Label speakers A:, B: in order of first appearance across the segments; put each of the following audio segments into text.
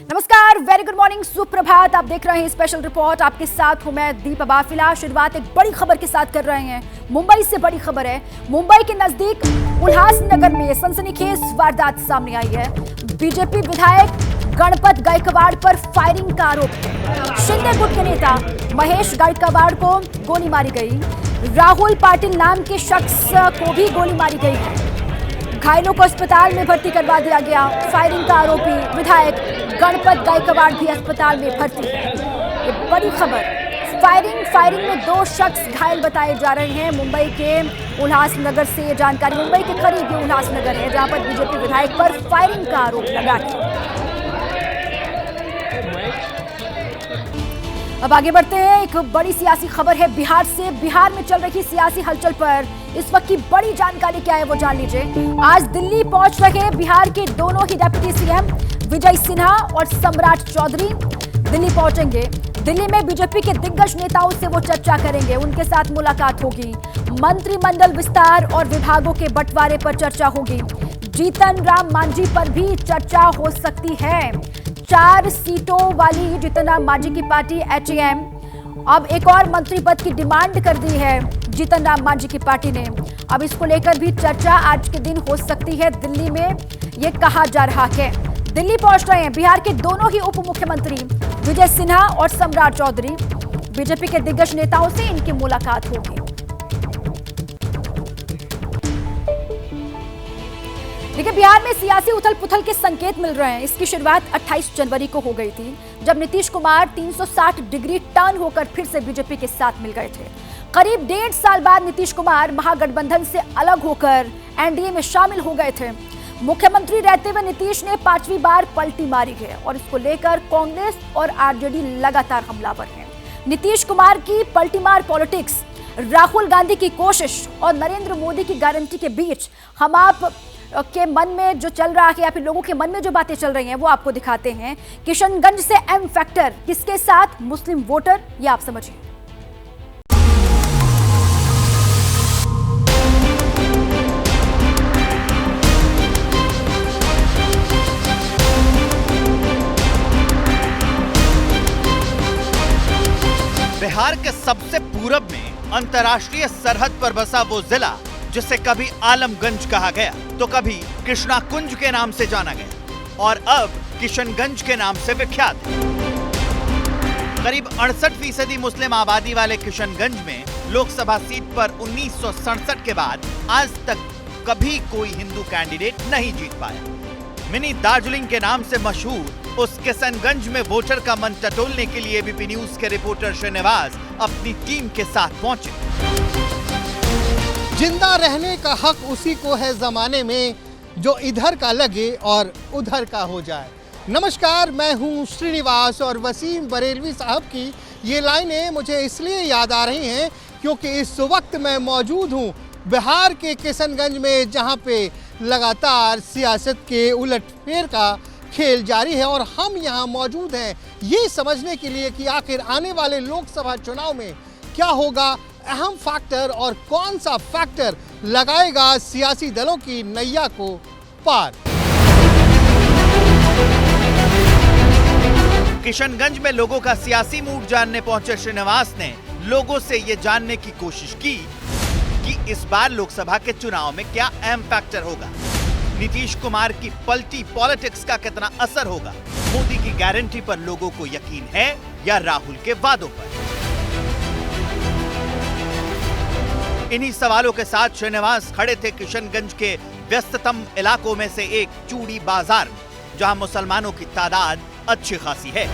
A: नमस्कार, very good morning, सुप्रभात। आप देख रहे हैं स्पेशल रिपोर्ट। आपके साथ हूं मैं दीपा बाफिला। शुरुआत एक बड़ी खबर के साथ कर रहे हैं। मुंबई से बड़ी खबर है। मुंबई के नजदीक उल्हासनगर में सनसनीखेज वारदात सामने आई है। बीजेपी विधायक गणपत गायकवाड़ पर फायरिंग का आरोप है। शिंदे गुट के नेता महेश गायकवाड़ को गोली मारी गई। राहुल पाटिल नाम के शख्स को भी गोली मारी गई है। घायलों को अस्पताल में भर्ती करवा दिया गया। फायरिंग का आरोपी विधायक गणपत गायकवाड़ भी अस्पताल में भर्ती है। ये बड़ी खबर। फायरिंग में 2 शख्स घायल बताए जा रहे हैं। मुंबई के उल्हासनगर से ये जानकारी। मुंबई के करीब ये उल्हासनगर है जहां पर बीजेपी विधायक पर फायरिंग का आरोप लगा है। अब आगे बढ़ते हैं। एक बड़ी सियासी खबर है बिहार से। बिहार में चल रही सियासी हलचल पर इस वक्त की बड़ी जानकारी क्या है वो जान लीजिए। आज दिल्ली पहुंच रहे बिहार के दोनों ही डिप्टी सीएम विजय सिन्हा और सम्राट चौधरी दिल्ली पहुंचेंगे। दिल्ली में बीजेपी के दिग्गज नेताओं से वो चर्चा करेंगे। उनके साथ मुलाकात होगी। मंत्रिमंडल विस्तार और विभागों के बंटवारे पर चर्चा होगी। जीतन राम मांझी पर भी चर्चा हो सकती है। 4 सीटों वाली जीतन राम मांझी की पार्टी HAM अब एक और मंत्री पद की डिमांड कर दी है जीतन राम मांझी की पार्टी ने। अब इसको लेकर भी चर्चा आज के दिन हो सकती है। दिल्ली में ये कहा जा रहा है। दिल्ली पहुंच रहे हैं बिहार के दोनों ही उप मुख्यमंत्री विजय सिन्हा और सम्राट चौधरी। बीजेपी के दिग्गज नेताओं से इनकी मुलाकात होगी। देखिए, बिहार में सियासी उथल पुथल के संकेत मिल रहे हैं। इसकी शुरुआत 28 जनवरी को हो गई थी जब नीतीश कुमार 360 डिग्री टर्न होकर फिर से बीजेपी के साथ मिल गए थे। करीब 1.5 साल बाद नीतीश कुमार महागठबंधन से अलग होकर NDA में शामिल हो गए थे। मुख्यमंत्री रहते हुए नीतीश ने 5वीं बार पलटी मारी है और इसको लेकर कांग्रेस और RJD लगातार हमलावर हैं। नीतीश कुमार की पलटीमार पॉलिटिक्स, राहुल गांधी की कोशिश और नरेंद्र मोदी की गारंटी के बीच हम आप के मन में जो चल रहा है या फिर लोगों के मन में जो बातें चल रही हैं वो आपको दिखाते हैं। किशनगंज से M फैक्टर किसके साथ, मुस्लिम वोटर, ये आप समझिए।
B: बिहार के सबसे पूरब में अंतर्राष्ट्रीय सरहद पर बसा वो जिला जिसे कभी आलमगंज कहा गया तो कभी कृष्णा कुंज के नाम से जाना गया और अब किशनगंज के नाम से विख्यात है। करीब 68% मुस्लिम आबादी वाले किशनगंज में लोकसभा सीट पर 1967 के बाद आज तक कभी कोई हिंदू कैंडिडेट नहीं जीत पाया। मिनी दार्जिलिंग के नाम से मशहूर उस किशनगंज में वोटर का मन टटोलने के लिए एबीपी न्यूज के रिपोर्टर श्रीनिवास अपनी टीम के साथ पहुंचे।
C: जिंदा रहने का हक उसी को है जमाने में जो इधर का लगे और उधर का हो जाए। नमस्कार, मैं हूं श्रीनिवास और वसीम बरेलवी साहब की ये लाइनें मुझे इसलिए याद आ रही हैं क्योंकि इस वक्त मैं मौजूद हूं बिहार के किशनगंज में, जहां पे लगातार सियासत के उलटफेर का खेल जारी है। और हम यहां मौजूद हैं ये समझने के लिए कि आखिर आने वाले लोकसभा चुनाव में क्या होगा, अहम फैक्टर और कौन सा फैक्टर लगाएगा सियासी दलों की नैया को पार।
B: किशनगंज में लोगों का सियासी मूड जानने पहुंचे श्रीनिवास ने लोगों से ये जानने की कोशिश की कि इस बार लोकसभा के चुनाव में क्या अहम फैक्टर होगा, नीतीश कुमार की पलटी पॉलिटिक्स का कितना असर होगा, मोदी की गारंटी पर लोगों को यकीन है या राहुल के वादों पर। इन्हीं सवालों के साथ श्रीनिवास खड़े थे किशनगंज के व्यस्ततम इलाकों में से एक चूड़ी बाजार में, जहां मुसलमानों की तादाद अच्छी खासी है।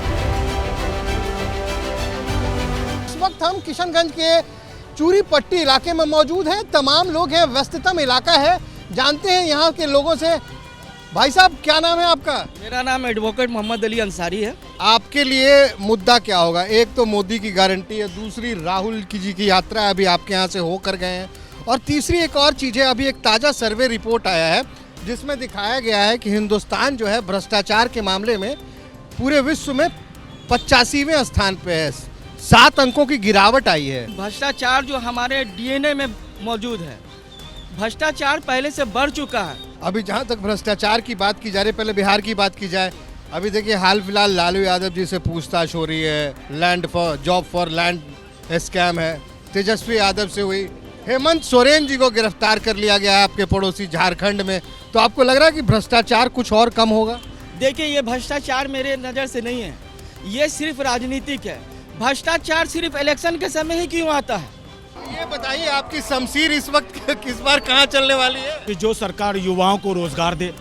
C: इस वक्त हम किशनगंज के चूड़ी पट्टी इलाके में मौजूद हैं। तमाम लोग हैं, व्यस्ततम इलाका है। जानते हैं यहाँ के लोगों से। भाई साहब, क्या नाम है आपका?
D: मेरा नाम एडवोकेट मोहम्मद अली अंसारी है।
C: आपके लिए मुद्दा क्या होगा? एक तो मोदी की गारंटी है, दूसरी राहुल जी की यात्रा अभी आपके यहाँ से होकर गए हैं, और तीसरी एक और चीज़ है। अभी एक ताज़ा सर्वे रिपोर्ट आया है जिसमें दिखाया गया है कि हिंदुस्तान जो है भ्रष्टाचार के मामले में पूरे विश्व में 85वें स्थान पे है। 7 अंकों की गिरावट आई है।
D: भ्रष्टाचार जो हमारे DNA में मौजूद है, भ्रष्टाचार पहले से बढ़ चुका है।
C: अभी जहाँ तक भ्रष्टाचार की बात की जा रही है, पहले बिहार की बात की जाए, अभी देखिए हाल फिलहाल लालू यादव जी से पूछताछ हो रही है, land for job for land scam है, तेजस्वी यादव से हुई, हेमंत सोरेन जी को गिरफ्तार कर लिया गया है आपके पड़ोसी झारखंड में। तो आपको लग रहा है कि भ्रष्टाचार कुछ और कम होगा?
D: देखिए, ये भ्रष्टाचार मेरे नज़र से नहीं है, ये सिर्फ राजनीतिक है। भ्रष्टाचार सिर्फ इलेक्शन के समय ही क्यों आता है?
C: ये बताइए आपकी शमशीर इस वक्त किस बार कहाँ चलने वाली है?
E: कि जो सरकार युवाओं को रोजगार दे,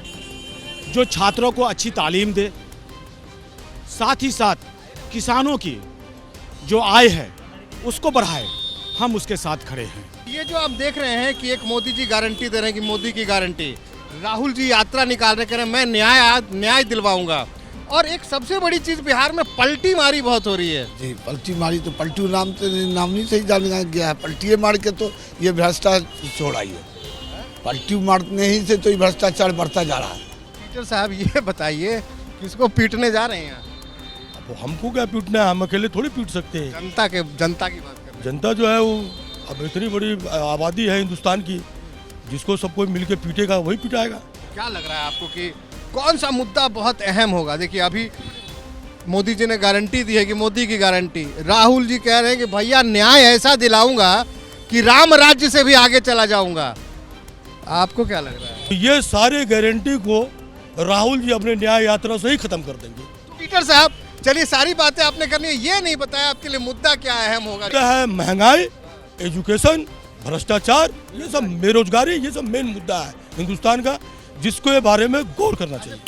E: जो छात्रों को अच्छी तालीम दे, साथ ही साथ किसानों की जो आय है उसको बढ़ाए, हम उसके साथ खड़े हैं।
C: ये जो आप देख रहे हैं कि एक मोदी जी गारंटी दे रहे हैं कि मोदी की गारंटी, राहुल जी यात्रा निकाल रहे, कह रहे हैं मैं न्याय दिलवाऊंगा, और एक सबसे बड़ी चीज बिहार में पलटी मारी बहुत हो रही है।
F: जी, पलटी मारी तो पलटू नाम नहीं सही जाना गया है। पलटिए मार के तो ये भ्रष्टाचार छोड़ा ही है, पलटी मारने ही से तो ये भ्रष्टाचार बढ़ता जा रहा है।
C: टीचर साहब ये बताइए किसको पीटने जा रहे हैं?
E: अब हमको क्या पीटना है, हम अकेले थोड़ी पीट सकते हैं।
C: जनता की बात कर रहे हैं।
E: जनता जो है वो अब इतनी बड़ी आबादी है हिंदुस्तान की, जिसको सब कोई मिलके पीटेगा वही पिटाएगा।
C: क्या लग रहा है आपको कि कौन सा मुद्दा बहुत अहम होगा? देखिए अभी मोदी जी ने गारंटी दी है कि मोदी की गारंटी, राहुल जी कह रहे हैं कि भैया न्याय ऐसा दिलाऊंगा कि राम राज्य से भी आगे चला जाऊंगा। आपको क्या लग रहा है?
E: ये सारे गारंटी को राहुल जी अपने न्याय यात्रा से ही खत्म कर देंगे।
C: टीचर साहब चलिए, सारी बातें आपने करनी है, ये नहीं बताया आपके लिए मुद्दा क्या अहम होगा?
E: क्या है? महंगाई, एजुकेशन, भ्रष्टाचार, ये सब बेरोजगारी, ये सब मेन मुद्दा है हिंदुस्तान का, जिसको ये बारे में गौर करना चाहिए।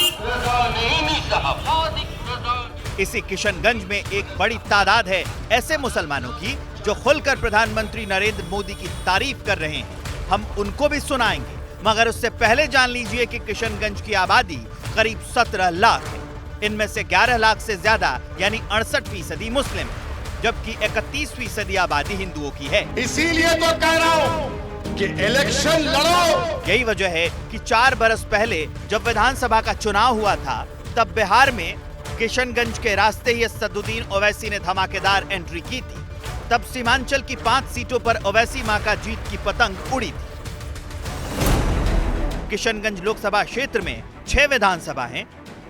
B: इसी किशनगंज में एक बड़ी तादाद है ऐसे मुसलमानों की जो खुलकर प्रधानमंत्री नरेंद्र मोदी की तारीफ कर रहे हैं। हम उनको भी सुनाएंगे, मगर उससे पहले जान लीजिए कि किशनगंज की आबादी करीब 17 लाख है। इनमें से 11 लाख से ज्यादा यानी 68% मुस्लिम, जबकि 31% आबादी हिंदुओं की है।
G: इसीलिए तो कह रहा हूं कि इलेक्शन लड़ो।
B: यही वजह है कि 4 बरस पहले जब विधानसभा का चुनाव हुआ था, तब बिहार में किशनगंज के रास्ते ही असदुद्दीन ओवैसी ने धमाकेदार एंट्री की थी। तब सीमांचल की 5 सीटों पर ओवैसी मां का जीत की पतंग उड़ी थी। किशनगंज लोकसभा क्षेत्र में 6 विधानसभा हैं,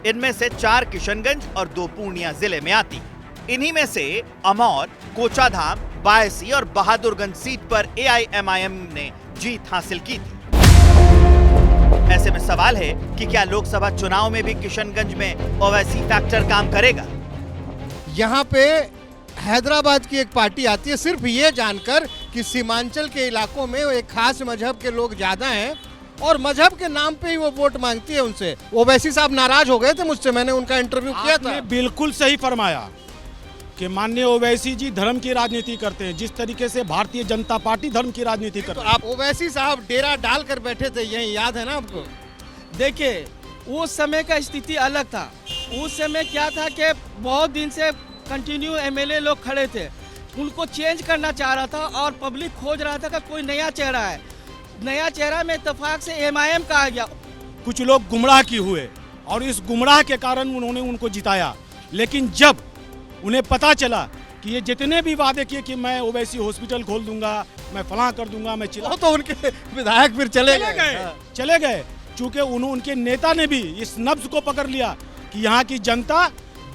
B: इनमें से 4 किशनगंज और 2 पूर्णिया जिले में आती। इन्हीं में से अमौर, कोचाधाम, बायसी और बहादुरगंज सीट पर AIMIM ने जीत हासिल की थी। ऐसे में सवाल है कि क्या लोकसभा चुनाव में भी किशनगंज में ओवैसी फैक्टर काम करेगा?
C: यहाँ पे हैदराबाद की एक पार्टी आती है सिर्फ ये जानकर कि सीमांचल के इलाकों में एक खास मजहब के लोग ज्यादा हैं और मजहब के नाम पे ही वो वोट मांगती है उनसे। ओवैसी साहब नाराज हो गए थे मुझसे, मैंने उनका इंटरव्यू किया था।
E: आपने बिल्कुल सही फरमाया कि माननीय ओवैसी जी धर्म की राजनीति करते हैं, जिस तरीके से भारतीय जनता पार्टी धर्म की राजनीति करती है।
C: आप ओवैसी साहब डेरा डाल कर बैठे थे, यही याद है ना आपको?
D: देखिए, उस समय का स्थिति अलग था। उस समय क्या था कि बहुत दिन से कंटिन्यू MLA लोग खड़े थे, उनको चेंज करना चाह रहा था और पब्लिक खोज रहा था कि कोई नया चेहरा है। नया चेहरा में इत्तेफाक से MIM का आ गया।
E: कुछ लोग गुमराह की हुए और इस गुमराह के कारण उन्होंने उनको जिताया, लेकिन जब उन्हें पता चला कि ये जितने भी वादे किए कि मैं ओवैसी हॉस्पिटल खोल दूंगा, मैं फलां कर दूंगा, मैं चिल्ला,
C: तो उनके विधायक फिर
E: चले गए चूंकि उनके नेता ने भी इस नब्ज को पकड़ लिया कि यहाँ की जनता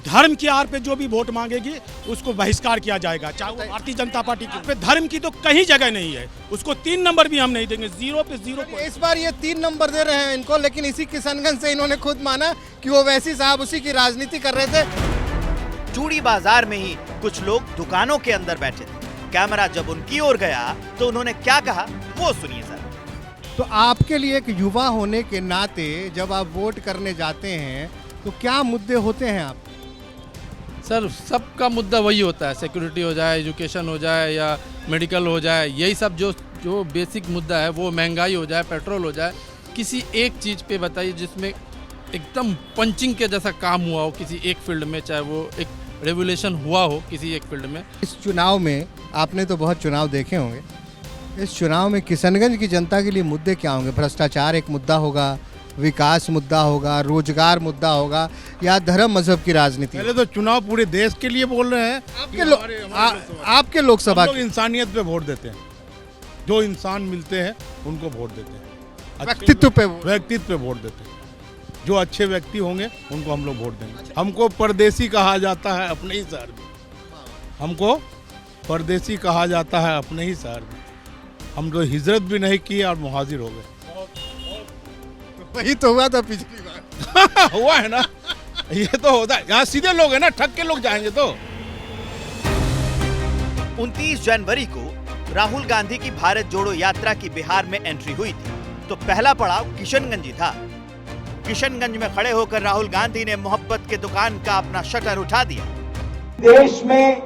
E: धर्म की आड़ पे जो भी वोट मांगेगी उसको बहिष्कार किया जाएगा, चाहे वो भारतीय जनता पार्टी की। पे धर्म की तो कहीं जगह नहीं है, उसको 3 नंबर भी हम नहीं देंगे, 0 पे 0।
C: इस बार ये 3 नंबर दे रहे हैं इनको, लेकिन इसी किशनगंज से इन्होंने खुद माना कि ओवैसी साहब उसी की राजनीति कर रहे थे।
B: चूड़ी बाजार में ही कुछ लोग दुकानों के अंदर बैठे थे। कैमरा जब उनकी ओर गया तो उन्होंने क्या कहा, वो सुनिए सर।
C: तो आपके लिए एक युवा होने के नाते जब आप वोट करने जाते हैं तो क्या मुद्दे होते हैं आप?
H: सर, सबका मुद्दा वही होता है, सिक्योरिटी हो जाए, एजुकेशन हो जाए या मेडिकल हो जाए, यही सब जो बेसिक मुद्दा है। वो महंगाई हो जाए, पेट्रोल हो जाए, किसी एक चीज़ पे बताइए जिसमें एकदम पंचिंग के जैसा काम हुआ हो किसी एक फील्ड में, चाहे वो एक रेवोल्यूशन हुआ हो किसी एक फील्ड में।
C: इस चुनाव में आपने तो बहुत चुनाव देखे होंगे, इस चुनाव में किशनगंज की जनता के लिए मुद्दे क्या होंगे? भ्रष्टाचार एक मुद्दा होगा, विकास मुद्दा होगा, रोजगार मुद्दा होगा, या धर्म मजहब की राजनीति?
I: पहले तो चुनाव पूरे देश के लिए बोल रहे हैं।
C: आपके लोकसभा
I: लोग इंसानियत पे वोट देते हैं, जो इंसान मिलते हैं उनको वोट देते हैं,
C: व्यक्तित्व पे
I: व्यक्तित्व पे वोट देते हैं। जो अच्छे व्यक्ति होंगे उनको हम लोग वोट देंगे। हमको परदेसी कहा जाता है अपने ही शहर में, हमको परदेसी कहा जाता है अपने ही शहर में। हम लोग हिजरत भी नहीं की और मुहाजिर हो गए।
C: वही तो हुआ था पिछली बार।
I: हुआ है ना, ये तो होता है। यहाँ सीधे लोग हैं ना, ठग के लोग जाएंगे तो।
B: 29 जनवरी को राहुल गांधी की भारत जोड़ो यात्रा की बिहार में एंट्री हुई थी, तो पहला पड़ाव किशनगंज ही था। किशनगंज में खड़े होकर राहुल गांधी ने मोहब्बत के दुकान का अपना शटर उठा दिया।
J: देश में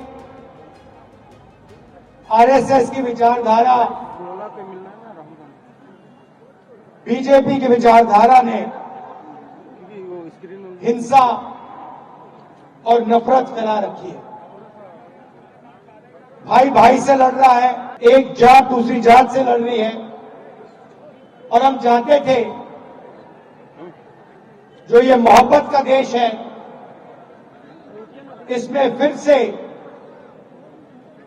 J: आरएसएस की विचारधारा, बीजेपी की विचारधारा ने हिंसा और नफरत फैला रखी है। भाई भाई से लड़ रहा है, एक जात दूसरी जात से लड़ रही है। और हम चाहते थे जो ये मोहब्बत का देश है, इसमें फिर से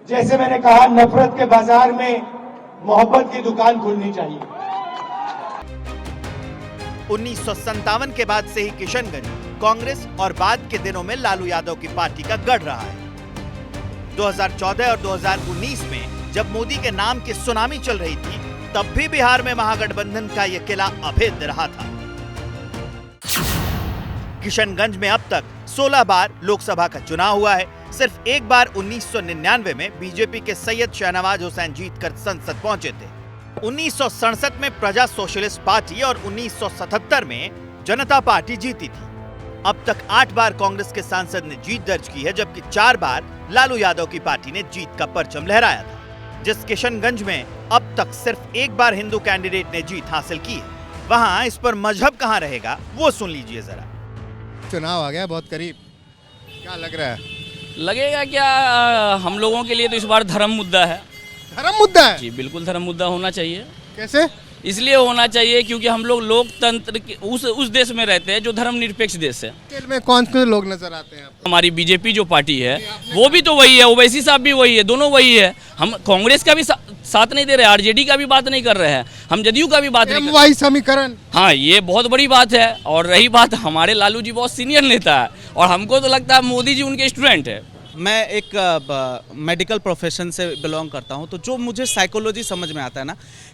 J: जैसे मैंने कहा नफरत के बाजार में मोहब्बत की दुकान खुलनी चाहिए।
B: 1957 के बाद से ही किशनगंज कांग्रेस और बाद के दिनों में लालू यादव की पार्टी का गढ़ रहा है। 2014 और 2019 में जब मोदी के नाम की सुनामी चल रही थी, तब भी बिहार में महागठबंधन का यह किला अभेद्य रहा था। किशनगंज में अब तक 16 बार लोकसभा का चुनाव हुआ है। सिर्फ एक बार 1999 में बीजेपी के सैयद शहनवाज हुसैन जीतकर संसद पहुंचे थे। 1967 में प्रजा सोशलिस्ट पार्टी और 1977 में जनता पार्टी जीती थी। अब तक 8 बार कांग्रेस के सांसद ने जीत दर्ज की है, जबकि 4 बार लालू यादव की पार्टी ने जीत का परचम लहराया था। जिस किशनगंज में अब तक सिर्फ एक बार हिंदू कैंडिडेट ने जीत हासिल की है, वहां इस पर मजहब कहां रहेगा वो सुन लीजिए जरा।
C: चुनाव आ गया बहुत करीब, क्या लग रहा है?
K: लगेगा क्या, हम लोगों के लिए तो इस बार धर्म मुद्दा है।
C: धर्म मुद्दा है?
K: जी बिल्कुल धर्म मुद्दा होना चाहिए।
C: कैसे?
K: इसलिए होना चाहिए क्योंकि हम लोग लोकतंत्र के उस देश में रहते हैं जो धर्मनिरपेक्ष देश है।
C: खेल में कौन से लोग नजर आते हैं आपको?
K: हमारी बीजेपी जो पार्टी है वो भी तो वही है, ओवैसी साहब भी वही है, दोनों वही है। हम कांग्रेस का भी साथ नहीं दे रहे, आरजेडी का भी बात नहीं कर रहे हैं, हम जदयू का भी बात नहीं कर रहे।
C: समीकरण,
K: हाँ ये बहुत बड़ी बात है। और रही बात, हमारे लालू जी बहुत सीनियर नेता है और हमको तो लगता है मोदी जी उनके स्टूडेंट है।
L: मैं एक मेडिकल प्रोफेशन से बिलोंग करता हूं, तो जो मुझे साइकोलॉजी समझ में आता है ना,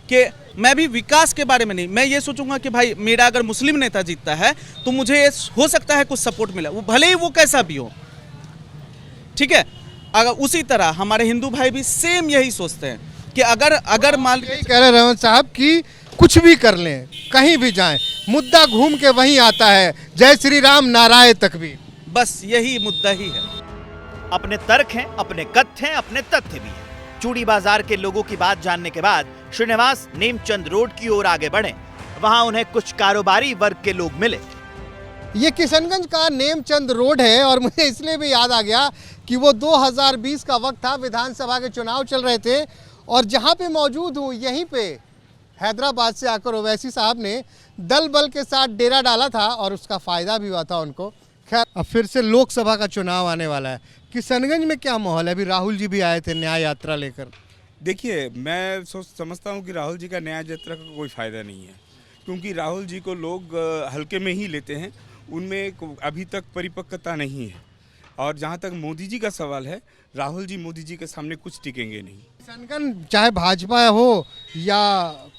L: कि मैं भी विकास के बारे में नहीं, मैं ये सोचूंगा कि भाई मेरा अगर मुस्लिम नेता जीतता है तो मुझे हो सकता है कुछ सपोर्ट मिला, वो भले ही वो कैसा भी हो, ठीक है। अगर उसी तरह हमारे हिंदू भाई भी सेम यही सोचते हैं कि अगर मान
C: यही कह रहे रहमान साहब कि कुछ भी कर लें, कहीं भी जाएं, मुद्दा घूम के वहीं आता है, जय श्री राम नारायण तकबीर,
L: बस यही मुद्दा ही है।
B: अपने तर्क हैं, अपने कथ्य हैं, अपने तथ्य भी हैं। चूड़ी बाजार के लोगों की बात जानने के बाद श्रीनिवास नेमचंद रोड की ओर आगे बढ़े। वहां उन्हें कुछ कारोबारी वर्ग के लोग मिले।
C: ये किशनगंज का नेमचंद रोड है और मुझे इसलिए भी याद आ गया कि वो 2020 का वक्त था, विधानसभा के चुनाव चल रहे थे और जहाँ पे मौजूद हूँ यहीं पे हैदराबाद से आकर ओवैसी साहब ने दल बल के साथ डेरा डाला था और उसका फायदा भी हुआ था उनको। खैर, अब फिर से लोकसभा का चुनाव आने वाला है। किशनगंज में क्या माहौल है? अभी राहुल जी भी आए थे न्याय यात्रा लेकर।
M: देखिए, मैं समझता हूँ कि राहुल जी का न्याय यात्रा का कोई फ़ायदा नहीं है, क्योंकि राहुल जी को लोग हल्के में ही लेते हैं, उनमें अभी तक परिपक्वता नहीं है। और जहाँ तक मोदी जी का सवाल है, राहुल जी मोदी जी के सामने कुछ टिकेंगे नहीं।
C: किशनगंज चाहे भाजपा हो या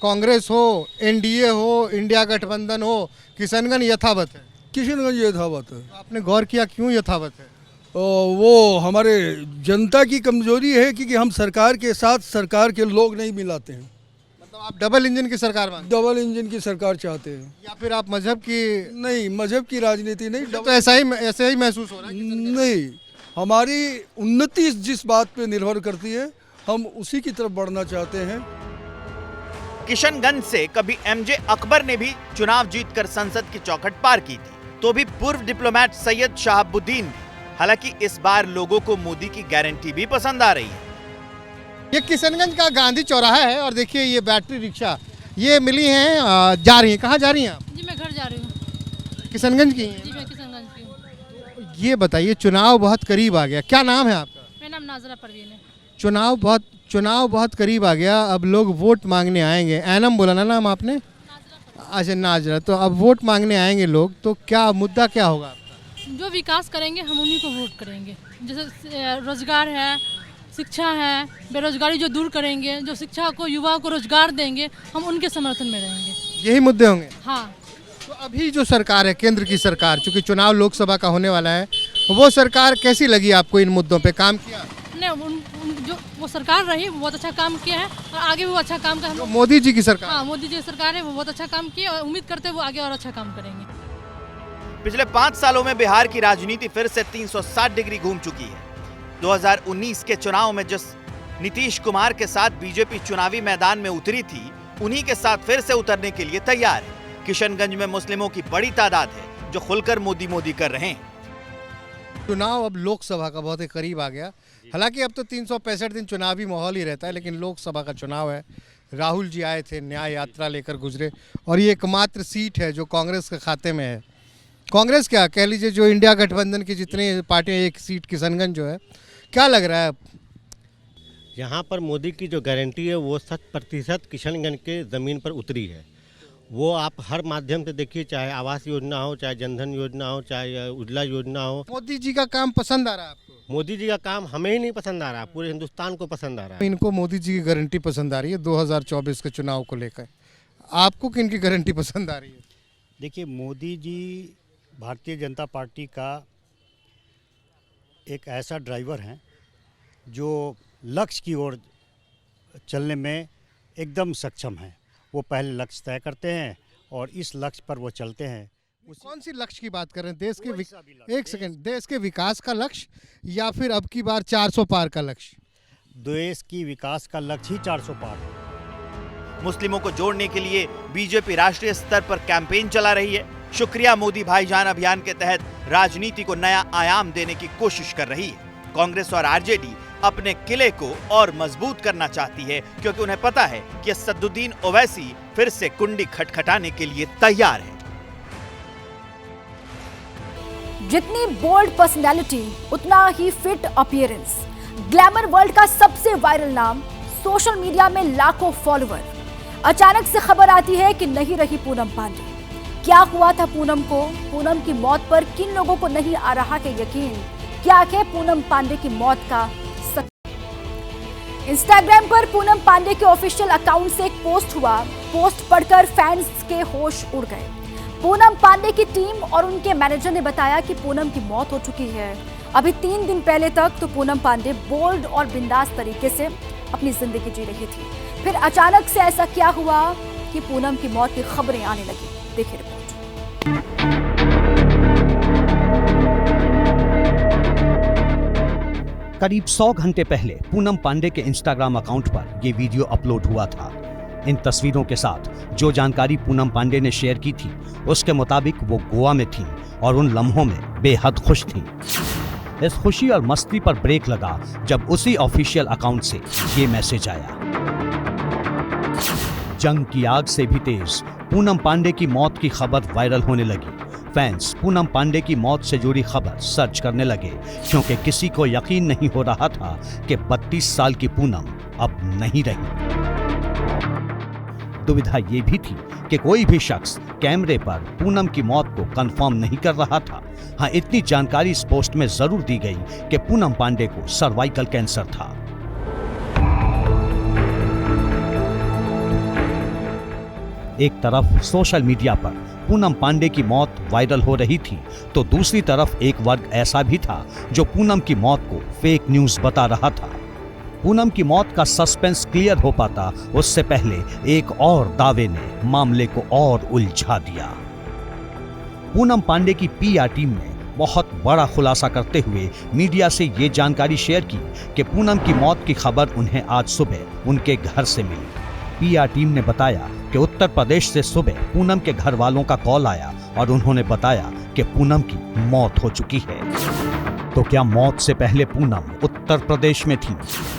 C: कांग्रेस हो, एनडीए हो, इंडिया गठबंधन हो, किशनगंज यथावत है।
N: किशनगंज यथावत है।
C: आपने गौर किया क्यों यथावत है?
N: वो हमारे जनता की कमजोरी है कि हम सरकार के साथ सरकार के लोग नहीं मिलाते हैं।
C: मतलब आप डबल इंजन की सरकार मांगते हैं?
N: डबल इंजन की सरकार चाहते हैं।
C: या फिर आप मजहब की?
N: नहीं, मजहब की राजनीति नहीं।
C: तो ऐसा ही महसूस हो रहा है?
N: नहीं, हमारी उन्नति जिस बात पे निर्भर करती है, हम उसी की तरफ बढ़ना चाहते हैं।
B: किशनगंज से कभी एमजे अकबर ने भी चुनाव जीतकर संसद की चौखट पार की थी, तो भी पूर्व डिप्लोमेट सैयद शहाबुद्दीन भी। हालांकि इस बार लोगों को मोदी की गारंटी भी पसंद आ रही है।
C: ये किशनगंज का गांधी चौराहा है और देखिए ये बैटरी रिक्शा ये मिली हैं, जा रही हैं। कहाँ जा रही हैं आप?
O: जी मैं घर जा रही हूँ।
C: किशनगंज की हैं?
O: जी मैं किशनगंज की हूँ।
C: ये बताइए, चुनाव बहुत करीब आ गया, क्या नाम है आपका?
O: मेरा नाम नाजरा परवीन है।
C: चुनाव बहुत करीब आ गया, अब लोग वोट मांगने आएंगे। एनम बोला ना नाम आपने? अच्छा नाजरा, तो अब वोट मांगने आएंगे लोग, तो क्या मुद्दा क्या होगा आपका?
O: जो विकास करेंगे हम उन्हीं को वोट करेंगे। जैसे रोजगार है, शिक्षा है, बेरोजगारी जो दूर करेंगे, जो शिक्षा को युवाओं को रोजगार देंगे, हम उनके समर्थन में रहेंगे।
C: यही मुद्दे होंगे।
O: हाँ।
C: तो अभी जो सरकार है, केंद्र की सरकार, चूंकि चुनाव लोकसभा का होने वाला है, वो सरकार कैसी लगी आपको? इन मुद्दों पे काम किया?
O: नहीं, जो वो सरकार रही वो बहुत अच्छा काम किया है और आगे भी वो अच्छा काम कर।
C: मोदी जी की सरकार?
O: हाँ, मोदी जी की सरकार है, वो बहुत अच्छा काम किया और उम्मीद करते हैं वो आगे और अच्छा काम करेंगे।
B: पिछले 5 सालों में बिहार की राजनीति फिर से 360 डिग्री घूम चुकी है। 2019 के चुनाव में जिस नीतीश कुमार के साथ बीजेपी चुनावी मैदान में उतरी थी, उन्हीं के साथ फिर से उतरने के लिए तैयार है। किशनगंज में मुस्लिमों की बड़ी तादाद है जो खुलकर मोदी मोदी कर रहे हैं।
C: चुनाव अब लोकसभा का बहुत ही करीब आ गया। हालांकि अब तो 365 दिन चुनावी माहौल ही रहता है, लेकिन लोकसभा का चुनाव है। राहुल जी आए थे, न्याय यात्रा लेकर गुजरे, और ये एकमात्र सीट है जो कांग्रेस के खाते में है। कांग्रेस क्या कह लीजिए, जो इंडिया गठबंधन की जितनी पार्टियां, एक सीट किशनगंज जो है, क्या लग रहा है?
P: यहाँ पर मोदी की जो गारंटी है वो 100% किशनगंज के ज़मीन पर उतरी है। वो आप हर माध्यम से देखिए, चाहे आवास योजना हो, चाहे जनधन योजना हो, चाहे उज्ज्वला योजना हो।
C: मोदी जी का काम पसंद आ रहा है आपको?
P: मोदी जी का काम हमें ही नहीं पसंद आ रहा, पूरे हिंदुस्तान को पसंद आ रहा है।
C: इनको मोदी जी की गारंटी पसंद आ रही है 2024 के चुनाव को लेकर। आपको किन की गारंटी पसंद आ रही है?
Q: देखिए, मोदी जी भारतीय जनता पार्टी का एक ऐसा ड्राइवर हैं जो लक्ष्य की ओर चलने में एकदम सक्षम हैं। वो पहले लक्ष्य तय करते हैं और इस लक्ष्य पर वो चलते हैं।
C: कौन सी लक्ष्य की बात कर रहे हैं? देश के विकास का लक्ष्य या फिर अब की बार 400 पार का लक्ष्य?
Q: देश की विकास का लक्ष्य ही 400 पार है।
B: मुस्लिमों को जोड़ने के लिए बीजेपी राष्ट्रीय स्तर पर कैंपेन चला रही है। शुक्रिया मोदी भाईजान अभियान के तहत राजनीति को नया आयाम देने की कोशिश कर रही है। कांग्रेस और आरजेडी अपने किले को और मजबूत करना चाहती है, क्योंकि उन्हें पता है कि असदुद्दीन ओवैसी फिर से कुंडी खटखटाने के लिए तैयार है।
A: जितनी बोल्ड पर्सनैलिटी, उतना ही फिट अपीयरेंस, ग्लैमर वर्ल्ड का सबसे वायरल नाम, सोशल मीडिया में लाखों फॉलोअर। अचानक से खबर आती है कि नहीं रही पूनम पांडे। क्या हुआ था पूनम को? पूनम की मौत पर किन लोगों को नहीं आ रहा है यकीन? क्या है पूनम पांडे की मौत का सच? इंस्टाग्राम पर पूनम पांडे के ऑफिशियल अकाउंट से एक पोस्ट हुआ। पोस्ट पढ़कर फैंस के होश उड़ गए। पूनम पांडे की टीम और उनके मैनेजर ने बताया कि पूनम की मौत हो चुकी है। अभी 3 दिन पहले तक तो पूनम पांडे बोल्ड और बिंदास तरीके से अपनी जिंदगी जी रही थी। फिर अचानक से ऐसा क्या हुआ कि पूनम की मौत की खबरें आने लगी? देखिए रिपोर्ट।
R: करीब 100 घंटे पहले पूनम पांडे के इंस्टाग्राम अकाउंट पर यह वीडियो अपलोड हुआ था। इन तस्वीरों के साथ जो जानकारी पूनम पांडे ने शेयर की थी, उसके मुताबिक वो गोवा में थीं और उन लम्हों में बेहद खुश थीं। इस खुशी और मस्ती पर ब्रेक लगा जब उसी ऑफिशियल अकाउंट से ये मैसेज आया। जंग की आग से भी तेज पूनम पांडे की मौत की खबर वायरल होने लगी। फैंस पूनम पांडे की मौत से जुड़ी खबर सर्च करने लगे, क्योंकि किसी को यकीन नहीं हो रहा था कि 32 साल की पूनम अब नहीं रही। दुविधा ये भी थी कि कोई भी शख्स कैमरे पर पूनम की मौत को कंफर्म नहीं कर रहा था। हाँ, इतनी जानकारी इस पोस्ट में जरूर दी गई कि पूनम पांडे को सर्वाइकल कैंसर था। एक तरफ सोशल मीडिया पर पूनम पांडे की मौत वायरल हो रही थी, तो दूसरी तरफ एक वर्ग ऐसा भी था जो पूनम की मौत को फेक न्यूज़ बता रहा था। पूनम की मौत का सस्पेंस क्लियर हो पाता उससे पहले एक और दावे ने मामले को और उलझा दिया। पूनम पांडे की पीआर टीम ने बहुत बड़ा खुलासा करते हुए मीडिया से ये जानकारी शेयर की कि पूनम की मौत की खबर उन्हें आज सुबह उनके घर से मिली। पीआर टीम ने बताया कि उत्तर प्रदेश से सुबह पूनम के घर वालों का कॉल आया और उन्होंने बताया कि पूनम की मौत हो चुकी है। तो क्या मौत से पहले पूनम उत्तर प्रदेश में थी?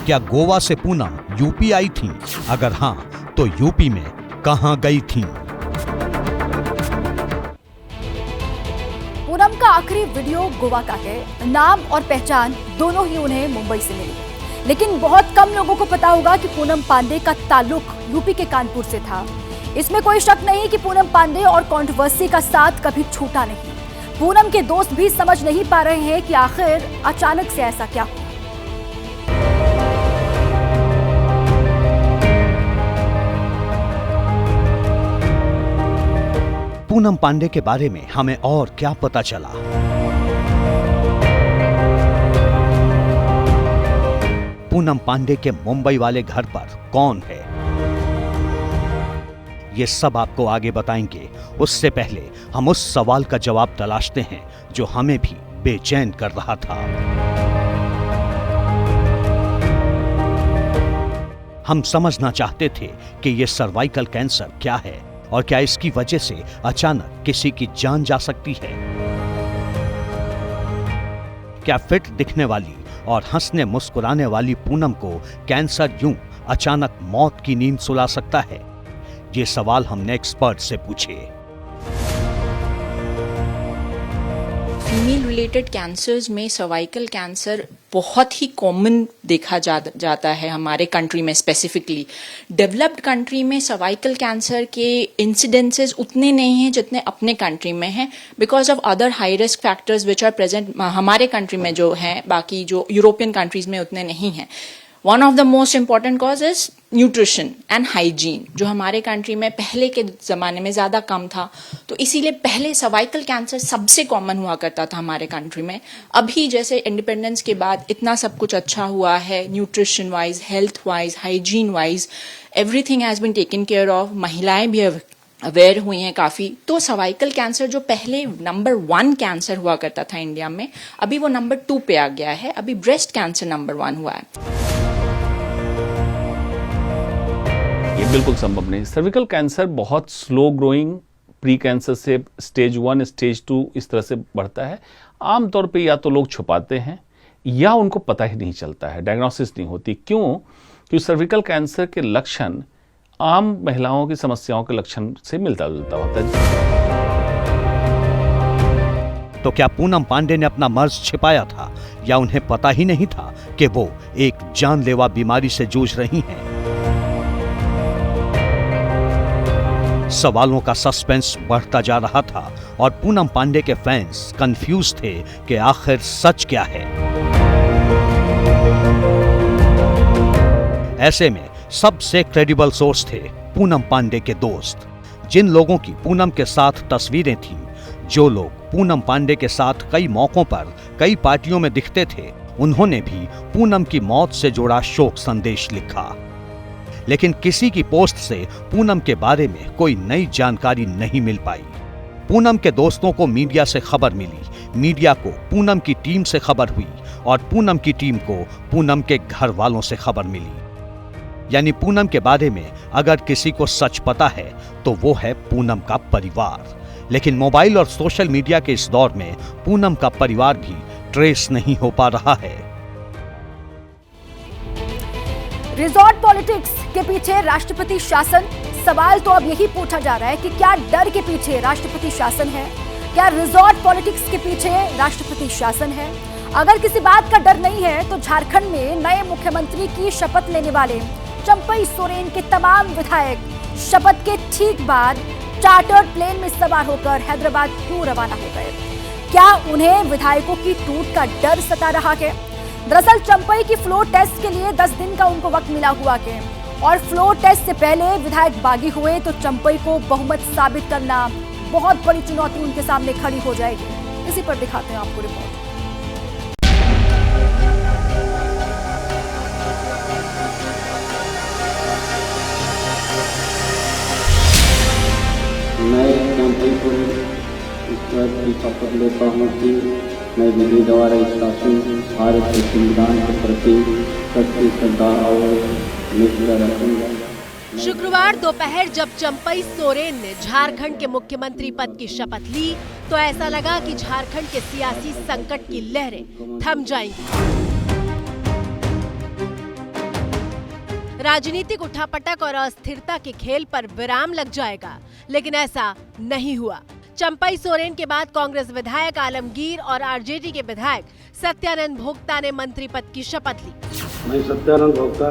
R: क्या गोवा से पूनम यूपी आई थी? अगर हाँ, तो यूपी में कहां गई थी?
A: पूनम का आखिरी वीडियो गोवा का है। नाम और पहचान दोनों ही उन्हें मुंबई से मिली, लेकिन बहुत कम लोगों को पता होगा कि पूनम पांडे का ताल्लुक यूपी के कानपुर से था। इसमें कोई शक नहीं कि पूनम पांडे और कंट्रोवर्सी का साथ कभी छूटा नहीं। पूनम के दोस्त भी समझ नहीं पा रहे हैं कि आखिर अचानक से ऐसा क्या हुआ।
R: पूनम पांडे के बारे में हमें और क्या पता चला? पूनम पांडे के मुंबई वाले घर पर कौन है, ये सब आपको आगे बताएंगे। उससे पहले हम उस सवाल का जवाब तलाशते हैं जो हमें भी बेचैन कर रहा था। हम समझना चाहते थे कि यह सर्वाइकल कैंसर क्या है और क्या इसकी वजह से अचानक किसी की जान जा सकती है। क्या फिट दिखने वाली और हंसने मुस्कुराने वाली पूनम को कैंसर यूं अचानक मौत की नींद सुला सकता है? ये सवाल हमने एक्सपर्ट से पूछे।
S: फीमेल रिलेटेड कैंसर्स में सर्वाइकल कैंसर बहुत ही कॉमन देखा जाता है हमारे कंट्री में। स्पेसिफिकली डेवलप्ड कंट्री में सर्वाइकल कैंसर के इंसिडेंसेस उतने नहीं हैं जितने अपने कंट्री में हैं, because of other high risk factors which are present हमारे कंट्री में जो हैं, बाकी जो यूरोपियन कंट्रीज में उतने नहीं हैं। One of the most important cause is nutrition and hygiene, जो हमारे कंट्री में पहले के ज़माने में ज़्यादा कम था, तो इसीलिए पहले सर्वाइकल कैंसर सबसे कॉमन हुआ करता था हमारे कंट्री में। अभी जैसे इंडिपेंडेंस के बाद इतना सब कुछ अच्छा हुआ है, nutrition wise, health wise, hygiene wise, everything has been taken care of. महिलाएं भी अवेयर हुई हैं काफ़ी। तो सर्वाइकल कैंसर जो पहले नंबर 1 कैंसर हुआ करता था इंडिया में, अभी वो नंबर 2 पे आ गया है। अभी ब्रेस्ट कैंसर नंबर 1 हुआ है।
T: ये बिल्कुल संभव नहीं। सर्विकल कैंसर बहुत स्लो ग्रोइंग, प्री कैंसर से स्टेज 1, स्टेज 2 इस तरह से बढ़ता है। आमतौर पे या तो लोग छुपाते हैं या उनको पता ही नहीं चलता है, डायग्नोसिस नहीं होती। क्यों? क्योंकि सर्विकल कैंसर के लक्षण आम महिलाओं की समस्याओं के लक्षण से मिलता जुलता होता है।
R: तो क्या पूनम पांडे ने अपना मर्ज छिपाया था या उन्हें पता ही नहीं था कि वो एक जानलेवा बीमारी से जूझ रही हैं? सवालों का सस्पेंस बढ़ता जा रहा था और पूनम पांडे के फैंस कंफ्यूज थे कि आखिर सच क्या है। ऐसे में सबसे क्रेडिबल सोर्स थे पूनम पांडे के दोस्त, जिन लोगों की पूनम के साथ तस्वीरें थीं, जो लोग पूनम पांडे के साथ कई मौकों पर कई पार्टियों में दिखते थे। उन्होंने भी पूनम की मौत से जुड़ा शोक संदेश लिखा, लेकिन किसी की पोस्ट से पूनम के बारे में कोई नई जानकारी नहीं मिल पाई। पूनम के दोस्तों को मीडिया से खबर मिली, मीडिया को पूनम की टीम से खबर हुई और पूनम की टीम को पूनम के घर वालों से खबर मिली। यानी पूनम के बारे में अगर किसी को सच पता है तो वो है पूनम का परिवार। लेकिन मोबाइल और सोशल मीडिया के इस दौर में पूनम का परिवार भी ट्रेस नहीं हो पा रहा है।
A: रिजॉर्ट पॉलिटिक्स के पीछे राष्ट्रपति शासन, सवाल तो अब यही पूछा जा रहा है कि क्या डर के पीछे राष्ट्रपति शासन है? क्या रिजॉर्ट पॉलिटिक्स के पीछे राष्ट्रपति शासन है? अगर किसी बात का डर नहीं है तो झारखंड में नए मुख्यमंत्री की शपथ लेने वाले चंपई सोरेन के तमाम विधायक शपथ के ठीक बाद चार्टर्ड प्लेन में सवार होकर हैदराबाद क्यों रवाना हो गए? क्या उन्हें विधायकों की टूट का डर सता रहा है? दरअसल चंपई की फ्लोर टेस्ट के लिए 10 दिन का उनको वक्त मिला हुआ है और फ्लोर टेस्ट से पहले विधायक बागी हुए तो चंपई को बहुमत साबित करना बहुत बड़ी चुनौती उनके सामने खड़ी हो जाएगी। इसी पर दिखाते हैं आपको रिपोर्ट।
U: मैं चंपई को इस बात की शपथ लेता हूँ कि मैं विधि द्वारा इस शासन भारत के संविधान के प्रति सच्ची श्रद्धा और निष्ठा रखूंगा।
V: शुक्रवार दोपहर जब चंपई सोरेन ने झारखंड के मुख्यमंत्री पद की शपथ ली तो ऐसा लगा कि झारखंड के सियासी संकट की लहरें थम जाएंगी। राजनीतिक उठापटक और अस्थिरता के खेल पर विराम लग जाएगा, लेकिन ऐसा नहीं हुआ। चंपई सोरेन के बाद कांग्रेस विधायक आलमगीर और आरजेडी के विधायक सत्यानंद भोक्ता ने मंत्री पद की शपथ ली।
U: मैं सत्यानंद भोक्ता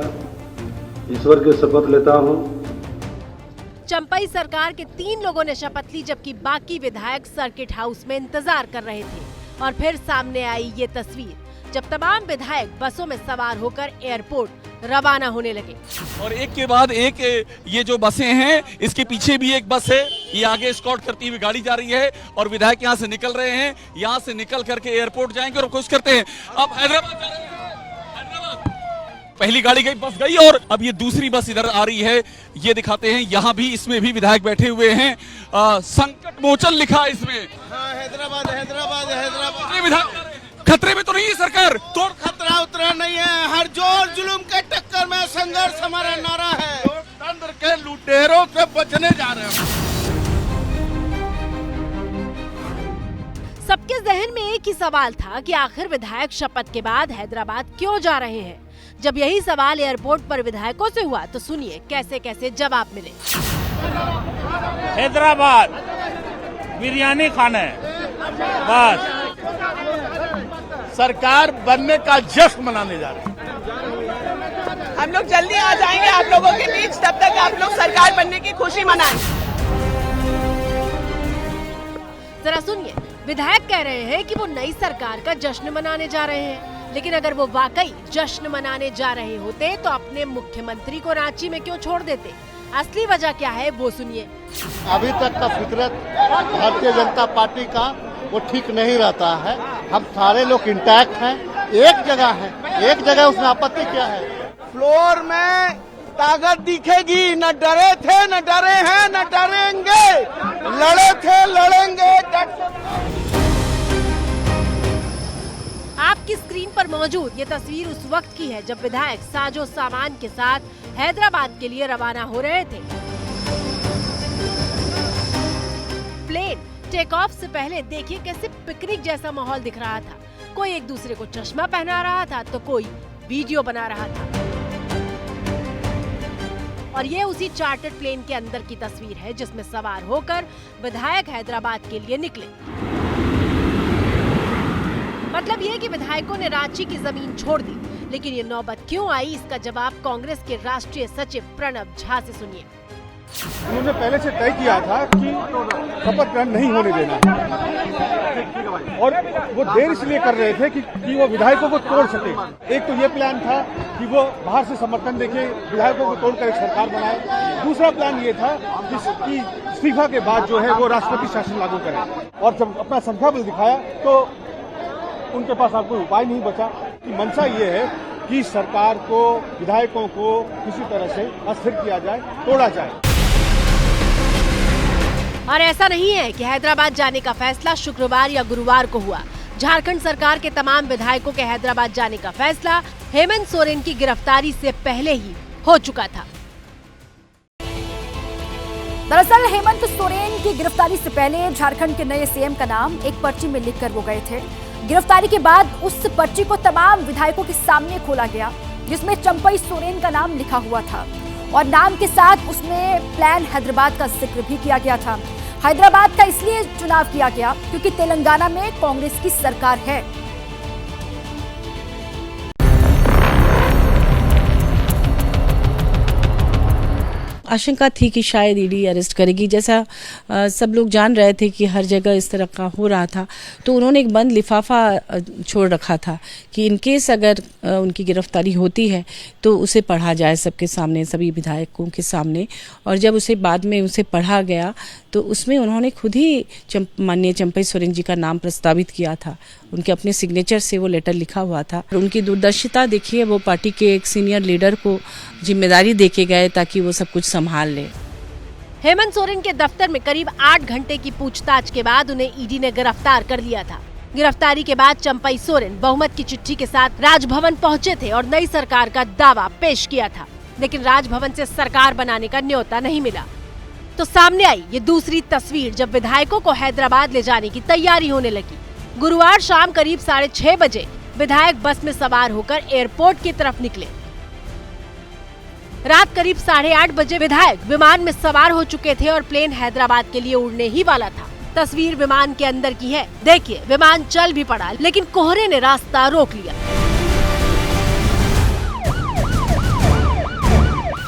U: ईश्वर की शपथ लेता हूं
V: चंपई सरकार के 3 लोगों ने शपथ ली, जबकि बाकी विधायक सर्किट हाउस में इंतजार कर रहे थे। और फिर सामने आई ये तस्वीर जब तमाम विधायक बसों में सवार होकर एयरपोर्ट रवाना होने लगे।
F: और एक के बाद एक ये जो बसें हैं, इसके पीछे भी एक बस है, ये आगे एस्कॉर्ट करती हुई गाड़ी जा रही है और विधायक यहाँ से निकल रहे हैं। यहाँ से निकल करके एयरपोर्ट जाएंगे और कोशिश करते हैं। अब हैदराबाद जा रहे हैं, पहली गाड़ी गई, बस गई और अब ये दूसरी बस इधर आ रही है। ये दिखाते हैं, यहाँ भी इसमें भी विधायक बैठे हुए हैं। संकट मोचन लिखा इसमें।
C: हैदराबाद हैदराबाद हैदराबाद।
F: ये विधायक खतरे में तो नहीं है सरकार?
C: तो खतरा उतरा नहीं है, हर जोर जुलूम के टक्कर में संघर्ष हमारा नारा है।
I: लोकतंत्र के लुटेरों से बचने जा रहे हैं।
V: सबके जहन में एक ही सवाल था कि आखिर विधायक शपथ के बाद हैदराबाद क्यों जा रहे हैं। जब यही सवाल एयरपोर्ट पर विधायकों से हुआ तो सुनिए कैसे कैसे जवाब मिले।
G: हैदराबाद बिरयानी खाना है, बस
I: सरकार बनने का जश्न मनाने जा रहे हैं।
W: हम लोग जल्दी आ जाएंगे आप लोगों के बीच, तब तक आप लोग सरकार बनने की खुशी मनाएं।
V: जरा सुनिए, विधायक कह रहे हैं कि वो नई सरकार का जश्न मनाने जा रहे हैं, लेकिन अगर वो वाकई जश्न मनाने जा रहे होते तो अपने मुख्यमंत्री को रांची में क्यों छोड़ देते। असली वजह क्या है वो सुनिए।
P: अभी तक का फितरत भारतीय जनता पार्टी का वो ठीक नहीं रहता है। हम सारे लोग इंटैक्ट हैं, एक जगह है, एक जगह उसमें आपत्ति क्या है?
C: फ्लोर में ताकत दिखेगी, न डरे थे न डरे हैं न डरेंगे, लड़े थे लड़ेंगे।
V: आपकी स्क्रीन पर मौजूद ये तस्वीर उस वक्त की है जब विधायक साजो सामान के साथ हैदराबाद के लिए रवाना हो रहे थे। प्लेन टेक ऑफ से पहले देखिए कैसे पिकनिक जैसा माहौल दिख रहा था। कोई एक दूसरे को चश्मा पहना रहा था तो कोई वीडियो बना रहा था। और ये उसी चार्टर्ड प्लेन के अंदर की तस्वीर है जिसमें सवार होकर विधायक हैदराबाद के लिए निकले। मतलब ये कि विधायकों ने रांची की जमीन छोड़ दी, लेकिन ये नौबत क्यों आई इसका जवाब कांग्रेस के राष्ट्रीय सचिव प्रणब झा से सुनिए।
E: उन्होंने पहले से तय किया था कि शपथ ग्रहण नहीं होने देना, और वो देर इसलिए कर रहे थे कि वो विधायकों को तोड़ सके। एक तो ये प्लान था कि वो बाहर से समर्थन देके विधायकों को तोड़कर एक सरकार बनाए। दूसरा प्लान ये था कि इस्तीफा के बाद जो है वो राष्ट्रपति शासन लागू करें। और जब अपना संख्या बल दिखाया तो उनके पास अब कोई उपाय नहीं बचा। कि मंशा ये है कि सरकार को, विधायकों को किसी तरह से अस्थिर किया जाए, तोड़ा जाए।
V: और ऐसा नहीं है कि हैदराबाद जाने का फैसला शुक्रवार या गुरुवार को हुआ। झारखंड सरकार के तमाम विधायकों के हैदराबाद जाने का फैसला हेमंत सोरेन की गिरफ्तारी से पहले ही हो चुका था।
A: दरअसल हेमंत सोरेन की गिरफ्तारी से पहले झारखंड के नए सीएम का नाम एक पर्ची में लिखकर वो गए थे। गिरफ्तारी के बाद उस पर्ची को तमाम विधायकों के सामने खोला गया, जिसमें चंपई सोरेन का नाम लिखा हुआ था और नाम के साथ उसमें प्लान हैदराबाद का जिक्र भी किया गया था। हैदराबाद का इसलिए चुनाव किया गया क्योंकि तेलंगाना में कांग्रेस की सरकार है।
X: आशंका थी कि शायद ईडी अरेस्ट करेगी, जैसा सब लोग जान रहे थे कि हर जगह इस तरह का हो रहा था। तो उन्होंने एक बंद लिफाफा छोड़ रखा था कि इनकेस अगर उनकी गिरफ्तारी होती है तो उसे पढ़ा जाए सबके सामने, सभी विधायकों के सामने। और जब उसे बाद में उसे पढ़ा गया तो उसमें उन्होंने खुद ही माननीय चंपई सोरेन जी का नाम प्रस्तावित किया था। उनके अपने सिग्नेचर से वो लेटर लिखा हुआ था। उनकी दूरदर्शिता देखिए, वो पार्टी के एक सीनियर लीडर को जिम्मेदारी देके गए ताकि वो सब कुछ संभाल ले।
V: हेमंत सोरेन के दफ्तर में करीब 8 घंटे की पूछताछ के बाद उन्हें ईडी ने गिरफ्तार कर लिया था। गिरफ्तारी के बाद चंपई सोरेन बहुमत की चिट्ठी के साथ राजभवन पहुंचे थे और नई सरकार का दावा पेश किया था, लेकिन राजभवन से सरकार बनाने का न्योता नहीं मिला। तो सामने आई ये दूसरी तस्वीर जब विधायकों को हैदराबाद ले जाने की तैयारी होने लगी। गुरुवार शाम करीब 6:30 बजे विधायक बस में सवार होकर एयरपोर्ट की तरफ निकले। रात करीब 8:30 बजे विधायक विमान में सवार हो चुके थे और प्लेन हैदराबाद के लिए उड़ने ही वाला था। तस्वीर विमान के अंदर की है। देखिए, विमान चल भी पड़ा लेकिन कोहरे ने रास्ता रोक लिया।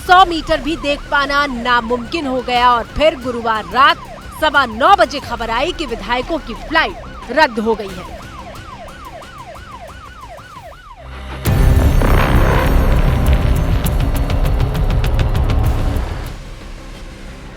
V: 100 मीटर भी देख पाना नामुमकिन हो गया और फिर गुरुवार रात 9:15 बजे खबर आई कि विधायकों की फ्लाइट रद्द हो गई है।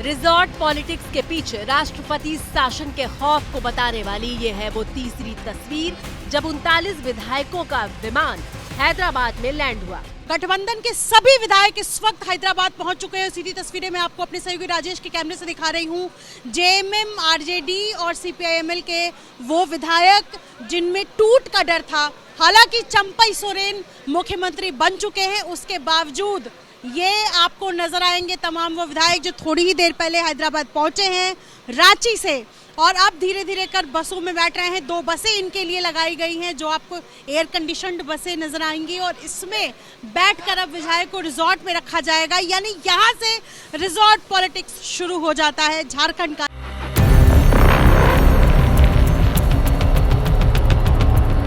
V: रिजॉर्ट पॉलिटिक्स के पीछे राष्ट्रपति शासन के खौफ को बताने वाली ये है वो तीसरी तस्वीर जब 39 विधायकों का विमान हैदराबाद में लैंड हुआ।
D: गठबंधन के सभी विधायक इस वक्त हैदराबाद पहुंच चुके हैं। सीधी तस्वीरें मैं आपको अपने सहयोगी राजेश के कैमरे से दिखा रही हूं। जेएमएम, आरजेडी और सीपीआईएमएल के वो विधायक जिनमें टूट का डर था। हालांकि चंपई सोरेन मुख्यमंत्री बन चुके हैं, उसके बावजूद ये आपको नजर आएंगे तमाम वो विधायक जो थोड़ी ही देर पहले हैदराबाद पहुंचे हैं रांची से और अब धीरे धीरे कर बसों में बैठ रहे हैं। 2 बसें इनके लिए लगाई गई हैं जो आपको एयर कंडीशनड बसें नजर आएंगी और इसमें बैठकर अब विधायक को रिजॉर्ट में रखा जाएगा। यानी यहाँ से रिजॉर्ट पॉलिटिक्स शुरू हो जाता है झारखंड का।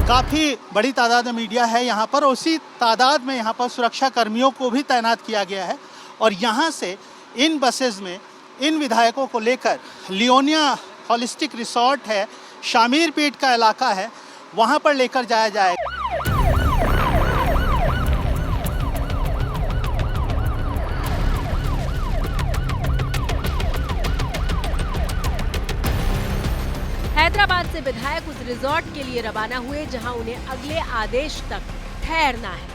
C: काफ़ी बड़ी तादाद में मीडिया है यहाँ पर, उसी तादाद में यहाँ पर सुरक्षा कर्मियों को भी तैनात किया गया है और यहाँ से इन बसेस में इन विधायकों को लेकर लियोनिया हॉलिस्टिक रिसोर्ट है, शामीरपेट का इलाका है, वहाँ पर लेकर जाया जाएगा।
V: हैदराबाद से विधायक उस रिजॉर्ट के लिए रवाना हुए जहां उन्हें अगले आदेश तक ठहरना है।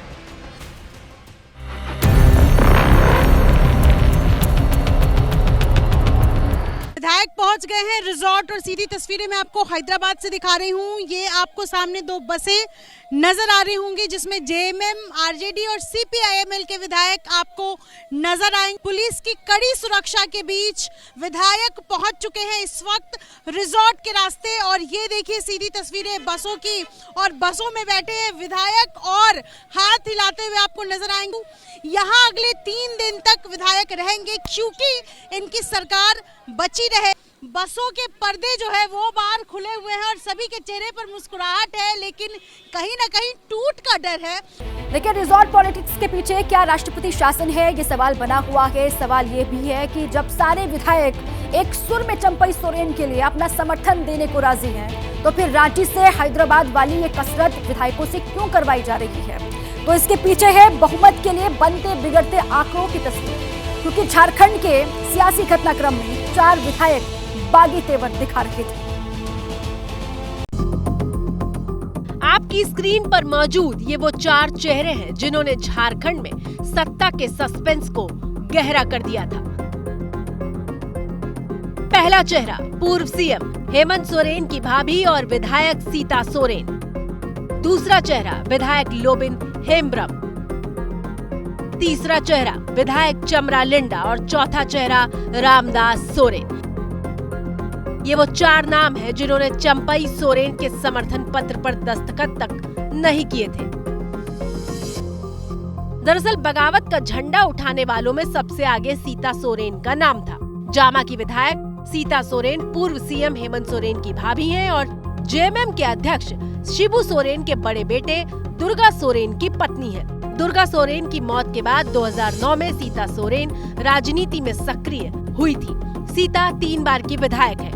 D: विधायक पहुंच गए हैं रिजॉर्ट और सीधी तस्वीरें मैं आपको हैदराबाद से दिखा रही हूं। ये आपको सामने 2 बसें नजर आ रही होंगी जिसमें जेएमएम, आरजेडी और सीपीआईएमएल के विधायक आपको नजर आएंगे। पुलिस की कड़ी सुरक्षा के बीच विधायक पहुंच चुके हैं इस वक्त रिजॉर्ट के रास्ते और ये देखिए सीधी तस्वीरें बसों की और बसों में बैठे विधायक और हाथ हिलाते हुए आपको नजर आएंगे। यहाँ अगले 3 दिन तक विधायक रहेंगे क्योंकि इनकी सरकार बची रहे। बसों के पर्दे जो है वो बाहर खुले हुए हैं और सभी के चेहरे पर मुस्कुराहट है, लेकिन कहीं ना कहीं टूट का डर है।
A: लेकिन रिजॉर्ट पॉलिटिक्स के पीछे क्या राष्ट्रपति शासन है, ये सवाल बना हुआ है। सवाल ये भी है कि जब सारे विधायक एक सुर में चंपई सोरेन के लिए अपना समर्थन देने को राजी हैं, तो फिर रांची से हैदराबाद वाली ये कसरत विधायकों से क्यों करवाई जा रही है? तो इसके पीछे है बहुमत के लिए बनते बिगड़ते आंकड़ों की तस्वीर, क्योंकि झारखंड के सियासी घटनाक्रम में 4 विधायक बागी तेवर दिखा रहे थे।
V: आपकी स्क्रीन पर मौजूद ये वो 4 चेहरे हैं जिन्होंने झारखंड में सत्ता के सस्पेंस को गहरा कर दिया था। पहला चेहरा पूर्व सीएम हेमंत सोरेन की भाभी और विधायक सीता सोरेन। दूसरा चेहरा विधायक लोबिन हेम्ब्रम। तीसरा चेहरा विधायक चमरा लिंडा और चौथा चेहरा रामदास सोरेन। ये वो 4 नाम हैं जिन्होंने चंपई सोरेन के समर्थन पत्र पर दस्तखत तक नहीं किए थे। दरअसल बगावत का झंडा उठाने वालों में सबसे आगे सीता सोरेन का नाम था। जामा की विधायक सीता सोरेन पूर्व सीएम हेमंत सोरेन की भाभी हैं और जेएमएम के अध्यक्ष शिबू सोरेन के बड़े बेटे दुर्गा सोरेन की पत्नी है। दुर्गा सोरेन की मौत के बाद 2009 में सीता सोरेन राजनीति में सक्रिय हुई थी। सीता 3 बार की विधायक है।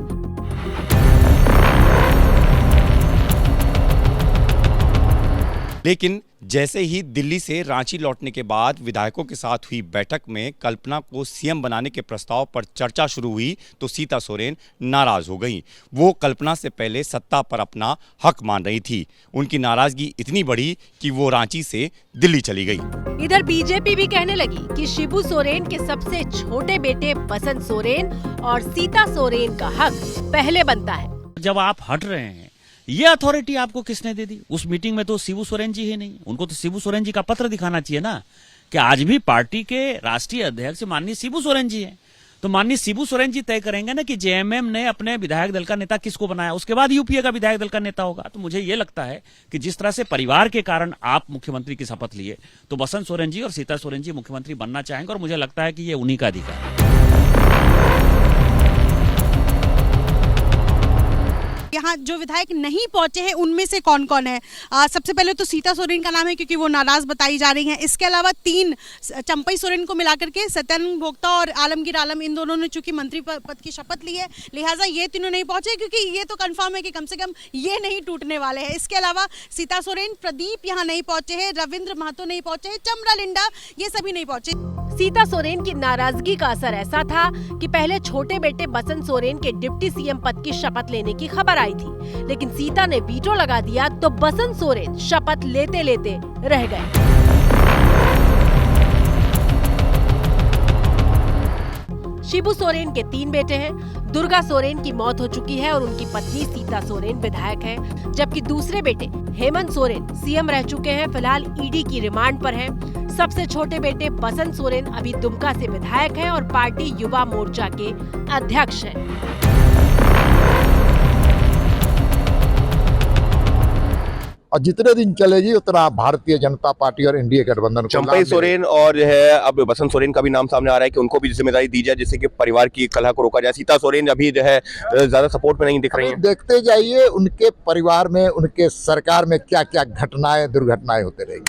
M: लेकिन जैसे ही दिल्ली से रांची लौटने के बाद विधायकों के साथ हुई बैठक में कल्पना को सीएम बनाने के प्रस्ताव पर चर्चा शुरू हुई तो सीता सोरेन नाराज हो गईं। वो कल्पना से पहले सत्ता पर अपना हक मान रही थी। उनकी नाराजगी इतनी बढ़ी कि वो रांची से दिल्ली चली गई।
V: इधर बीजेपी भी कहने लगी कि शिबू सोरेन के सबसे छोटे बेटे बसंत सोरेन और सीता सोरेन का हक पहले बनता है।
H: जब आप हट रहे हैं, ये अथॉरिटी आपको किसने दे दी? उस मीटिंग में तो शिबू सोरेन जी ही नहीं। उनको तो शिबू सोरेन जी का पत्र दिखाना चाहिए ना कि आज भी पार्टी के राष्ट्रीय अध्यक्ष माननीय शिबू सोरेन जी हैं। तो माननीय शिबू सोरेन जी तय करेंगे ना कि जेएमएम ने अपने विधायक दल का नेता किसको बनाया, उसके बाद यूपीए का विधायक दल का नेता होगा। तो मुझे ये लगता है कि जिस तरह से परिवार के कारण आप मुख्यमंत्री की शपथ लिए, तो बसंत सोरेन जी और सीता सोरेन जी मुख्यमंत्री बनना चाहेंगे और मुझे लगता है कि ये उन्हीं का अधिकार है।
D: यहाँ जो विधायक नहीं पहुंचे हैं उनमें से कौन कौन है? सबसे पहले तो सीता सोरेन का नाम है क्योंकि वो नाराज बताई जा रही हैं। इसके अलावा 3 चंपई सोरेन को मिलाकर के सत्यानंद भोक्ता और आलमगीर आलम, इन दोनों ने चूंकि मंत्री पद की शपथ ली है, लिहाजा ये तीनों नहीं पहुंचे क्योंकि ये तो कंफर्म है कि कम से कम ये नहीं टूटने वाले हैं। इसके अलावा सीता सोरेन, प्रदीप यहाँ नहीं पहुंचे हैं, रविंद्र महतो नहीं पहुंचे हैं, चमरा लिंडा, ये सभी नहीं पहुंचे।
V: सीता सोरेन की नाराजगी का असर ऐसा था कि पहले छोटे बेटे बसंत सोरेन के डिप्टी सीएम पद की शपथ लेने की खबर आई थी, लेकिन सीता ने वीटो लगा दिया तो बसंत सोरेन शपथ लेते लेते रह गए। शिबू सोरेन के 3 बेटे हैं। दुर्गा सोरेन की मौत हो चुकी है और उनकी पत्नी सीता सोरेन विधायक है, जबकि दूसरे बेटे हेमंत सोरेन सीएम रह चुके हैं, फिलहाल ईडी की रिमांड पर हैं। सबसे छोटे बेटे बसंत सोरेन अभी दुमका से विधायक हैं और पार्टी युवा मोर्चा के अध्यक्ष हैं।
J: और जितने दिन चलेगी उतना भारतीय जनता पार्टी और एनडीए गठबंधन को
K: चंपई सोरेन और जो है अब बसंत सोरेन का भी नाम सामने आ रहा है कि उनको भी जिम्मेदारी दी जाए जिससे कि परिवार की कलह को रोका जाए। सीता सोरेन अभी जो है ज्यादा सपोर्ट में नहीं दिख रही हैं।
J: देखते जाइए उनके परिवार में, उनके सरकार में क्या क्या घटनाएं, दुर्घटनाएं होते रहेंगी।